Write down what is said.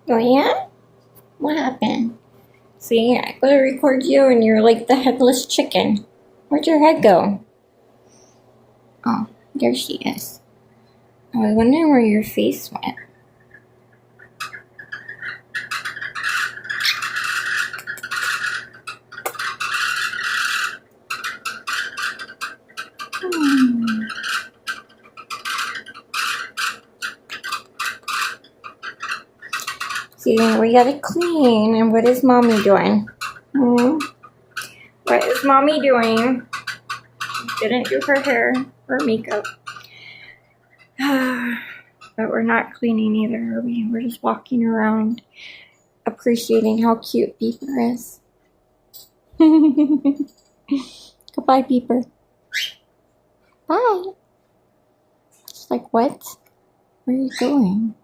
Oh yeah? What happened? See, I gotta record you and you're like the headless chicken. Where'd your head go? Oh, there she is. I was wondering where your face went. Hmm. See, we gotta clean. And what is mommy doing? Hmm? What is mommy doing? She didn't do her hair or makeup. But we're not cleaning either, are we? We're just walking around appreciating how cute Beeper is. Goodbye, Beeper. Bye. She's like, what? Where are you going?